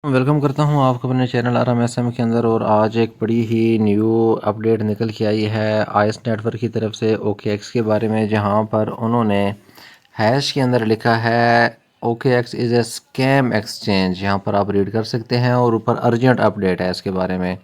Welcome करता हूँ आपको अपने चैनल आराम एसएम के अंदर। और आज एक बड़ी ही न्यू अपडेट निकल के आई है आईएस नेटवर्क की तरफ से OKX के बारे में, जहाँ पर उन्होंने हैश के अंदर लिखा है OKX is a scam exchange. यहाँ पर आप रीड कर सकते हैं और ऊपर अर्जेंट अपडेट है इसके बारे में।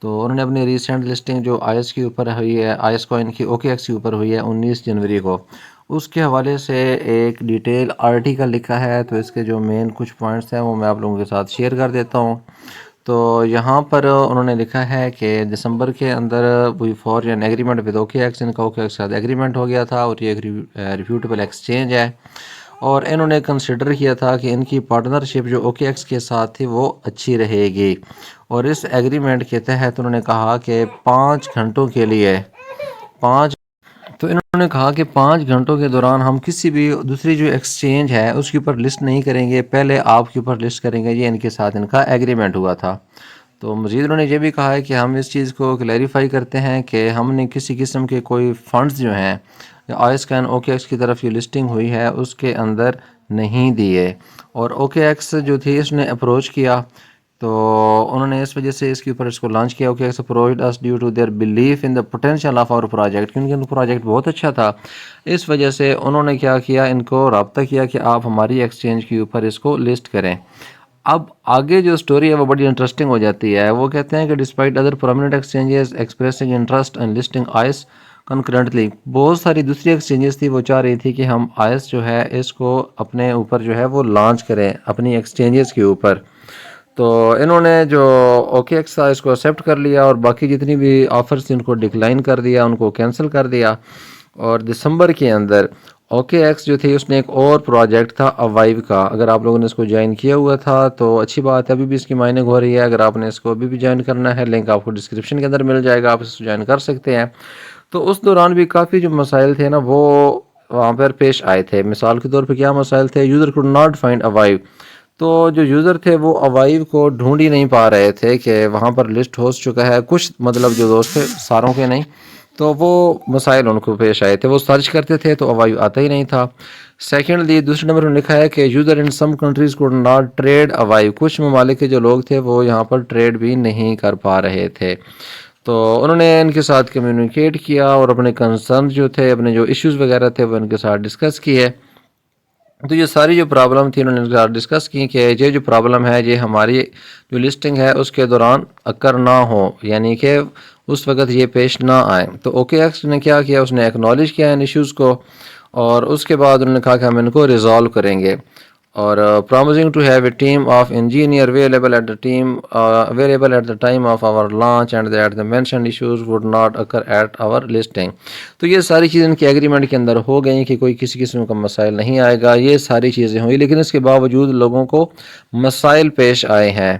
तो उन्होंने अपनी रीसेंट लिस्टिंग जो आईएस के ऊपर हुई है, आईएस कॉइन की OKX के ऊपर हुई है 19 जनवरी को, उसके हवाले से एक डिटेल आर्टिकल लिखा है। तो इसके जो मेन कुछ पॉइंट्स हैं वो मैं आप लोगों के साथ शेयर कर देता हूँ। तो यहाँ पर उन्होंने लिखा है कि दिसंबर के अंदर we for an agreement with OKX, इनका OKX के साथ एग्रीमेंट हो गया था और ये एक रिफ्यूटेबल एक्सचेंज है। और इन्होंने कंसिडर किया था कि इनकी पार्टनरशिप जो OKX के साथ थी वो अच्छी रहेगी। और इस एग्रीमेंट के तहत उन्होंने कहा कि 5 घंटों के लिए इन्होंने कहा कि 5 घंटों के दौरान हम किसी भी दूसरी जो एक्सचेंज है उसके ऊपर लिस्ट नहीं करेंगे, पहले आपके ऊपर लिस्ट करेंगे। ये इनके साथ इनका एग्रीमेंट हुआ था। तो मज़ीद उन्होंने ये भी कहा है कि हम इस चीज़ को क्लैरिफाई करते हैं कि हमने किसी किस्म के कोई फ़ंड्स जो हैं आईएस कॉइन OKX की तरफ ये लिस्टिंग हुई है उसके अंदर नहीं दिए। और OKX जो थी इसने अप्रोच किया, तो उन्होंने इस वजह से इसके ऊपर इसको लॉन्च किया। OKX approached us due to their belief in the potential of our project, क्योंकि उनका प्रोजेक्ट बहुत अच्छा था। इस वजह से उन्होंने क्या किया, इनको रब्ता किया कि आप हमारी एक्सचेंज के ऊपर इसको लिस्ट करें। अब आगे जो स्टोरी है वो बड़ी इंटरेस्टिंग हो जाती है। वो कहते हैं कि despite other prominent exchanges expressing interest in listing IS concurrently, बहुत सारी दूसरी एक्सचेंजेस थी वो चाह रही थी कि हम आईएस जो है इसको अपने ऊपर जो है वो लॉन्च करें अपनी एक्सचेंजेस के ऊपर। तो इन्होंने जो OKX था इसको एक्सेप्ट कर लिया और बाकी जितनी भी ऑफ़र्स थी उनको डिक्लाइन कर दिया, उनको कैंसिल कर दिया। और दिसंबर के अंदर OKX जो थी उसने एक और प्रोजेक्ट था अवाइव का। अगर आप लोगों ने इसको ज्वाइन किया हुआ था तो अच्छी बात है, अभी भी इसकी माइनिंग हो रही है। अगर आपने इसको अभी भी ज्वाइन करना है, लिंक आपको डिस्क्रिप्शन के अंदर मिल जाएगा, आप इसको ज्वाइन कर सकते हैं। तो उस दौरान भी काफ़ी जो मसाइल थे ना वो वहाँ पर पेश आए थे। मिसाल के तौर पर क्या मसाइल थे, यूज़र कुड नॉट फाइंड अवाइव। तो जो यूज़र थे वो अवाइव को ढूंढ ही नहीं पा रहे थे कि वहाँ पर लिस्ट हो चुका है। कुछ मतलब जो दोस्त थे, सारों के नहीं, तो वो मसाइल उनको पेश आए थे। वो सर्च करते थे तो अवाइव आता ही नहीं था। सेकेंडली दूसरे नंबर पर लिखा है कि user in some countries could not trade अवाइव, कुछ ममालिक के जो लोग थे वो यहाँ पर ट्रेड भी नहीं कर पा रहे थे। तो उन्होंने इनके साथ कम्युनिकेट किया और अपने कंसर्न जो थे, अपने जो इश्यूज़ वगैरह थे वो इनके साथ डिस्कस किए। तो ये सारी जो प्रॉब्लम थी उन्होंने इनके साथ डिस्कस की कि ये जो प्रॉब्लम है ये हमारी जो लिस्टिंग है उसके दौरान अक्कर ना हो, यानी कि उस वक्त ये पेश ना आए। तो OKX ने क्या किया, उसने एक्नॉलेज किया इन इश्यूज़ को और उसके बाद उन्होंने कहा कि हम इनको रिजॉल्व करेंगे। और promising to have a team of engineer available at the time of our launch and that the mentioned issues would not occur at our listing। तो ये सारी चीज़ें इनके एग्रीमेंट के अंदर हो गई कि कोई किसी किस्म का मसाइल नहीं आएगा, ये सारी चीज़ें हुई। लेकिन इसके बावजूद लोगों को मसाइल पेश आए हैं।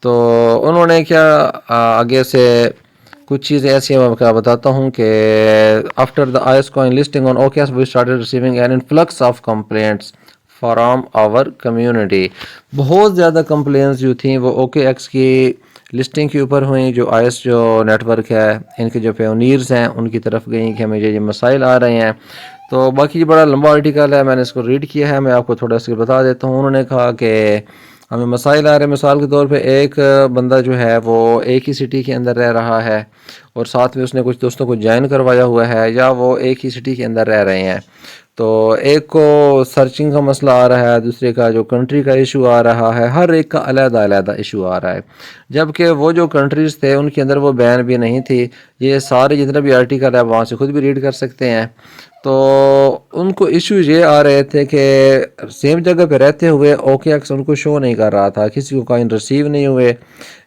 तो उन्होंने क्या आगे से कुछ चीज़ें ऐसी मैं आपको बताता हूँ कि after the IS coin listing on OKX we started receiving an influx of complaints from our community. बहुत ज़्यादा कंप्लेंट्स जो थी वो OKX की लिस्टिंग के ऊपर हुई। जो आईएस जो नेटवर्क है इनके जो पेयोनियर्स हैं उनकी तरफ गई कि हमें ये मसाइल आ रहे हैं। तो बाकी बड़ा लंबा आर्टिकल है, मैंने इसको रीड किया है, मैं आपको थोड़ा सा बता देता हूँ। उन्होंने कहा कि हमें मसाइल आ रहे हैं, मिसाल के तौर पे एक बंदा जो है वो एक ही सिटी के अंदर रह रहा है और साथ में उसने कुछ दोस्तों को ज्वाइन करवाया हुआ है, या वो एक ही सिटी के अंदर रह रहे हैं। तो एक को सर्चिंग का मसला आ रहा है, दूसरे का जो कंट्री का इशू आ रहा है, हर एक का अलग अलग इशू आ रहा है। जबकि वो जो कंट्रीज़ थे उनके अंदर वो बैन भी नहीं थी। ये सारे जितने भी आर्टिकल है वहाँ से खुद भी रीड कर सकते हैं। तो उनको इशू ये आ रहे थे कि सेम जगह पे रहते हुए OKX उनको शो नहीं कर रहा था, किसी को कॉइन रिसीव नहीं हुए।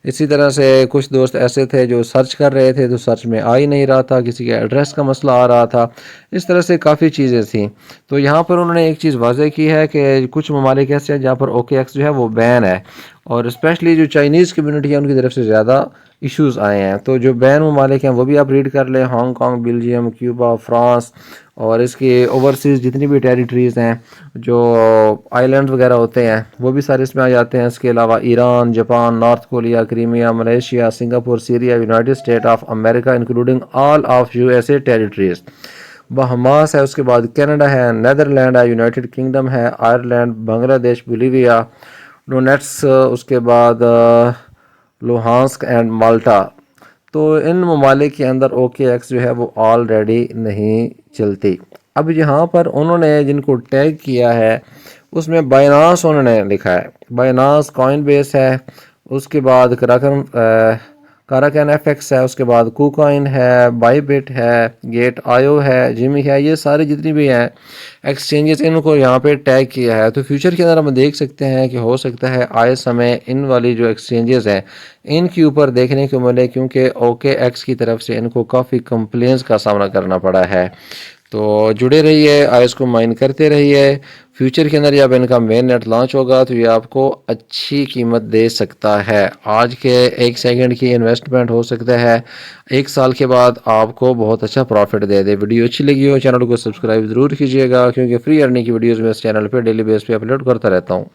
इसी तरह से कुछ दोस्त ऐसे थे जो सर्च कर रहे थे तो सर्च में आ ही नहीं रहा था, किसी के एड्रेस का मसला आ रहा था। इस तरह से काफ़ी चीज़ें थी। तो यहाँ पर उन्होंने एक चीज़ वाज़ेह की है कि कुछ ममालिक ऐसे हैं जहाँ पर OKX जो है वो बैन है, और स्पेशली जो चाइनीज़ कम्युनिटी है उनकी तरफ से ज़्यादा इश्यूज़ आए हैं। तो जो बैन ममालिक हैं वो भी आप रीड कर लें, हांगकॉन्ग, बेल्जियम, क्यूबा, फ्रांस, और इसके ओवरसीज़ जितनी भी टेरिटरीज़ हैं, जो आइलैंड वगैरह होते हैं वो भी सारे इसमें आ जाते हैं। इसके अलावा Iran, Japan, north Korea, Crimea, Malaysia, Singapore, Syria, United state of America including all of USA territories, बहमास है, उसके बाद कनाडा है, नेदरलैंड है, यूनाइटेड किंगडम है, आयरलैंड, बांग्लादेश, बोलीविया, ڈونیٹس، اس کے بعد لوہانسک اینڈ مالٹا. تو ان ممالک کے اندر اوکے ایکس جو ہے وہ آلریڈی نہیں چلتی. اب یہاں پر انہوں نے جن کو ٹیگ کیا ہے اس میں بائنانس انہوں نے لکھا ہے، بائنانس کوائن بیس ہے، اس کے بعد کاراکین ایف ایکس ہے، اس کے بعد کوکائن ہے، بائی بٹ ہے، گیٹ آئیو ہے، جمی ہے. یہ سارے جتنی بھی ہیں ایکسچینجز ان کو یہاں پہ ٹیگ کیا ہے. تو فیوچر کے اندر ہم دیکھ سکتے ہیں کہ ہو سکتا ہے آئے سمے ان والی جو ایکسچینجز ہیں ان کے اوپر دیکھنے کو ملے، کیونکہ اوکے ایکس کی طرف سے ان کو کافی کمپلینس کا سامنا کرنا پڑا ہے. تو جڑے رہیے، آئس کو مائن کرتے رہیے. فیوچر کے اندر جب ان کا مین نیٹ لانچ ہوگا تو یہ آپ کو اچھی قیمت دے سکتا ہے. آج کے 1 سیکنڈ کی انویسٹمنٹ ہو سکتا ہے 1 سال کے بعد آپ کو بہت اچھا پروفٹ دے دے. ویڈیو اچھی لگی ہو چینل کو سبسکرائب ضرور کیجیے گا، کیونکہ فری ارننگ کی ویڈیوز میں اس چینل پہ ڈیلی بیس پہ اپلوڈ کرتا رہتا ہوں.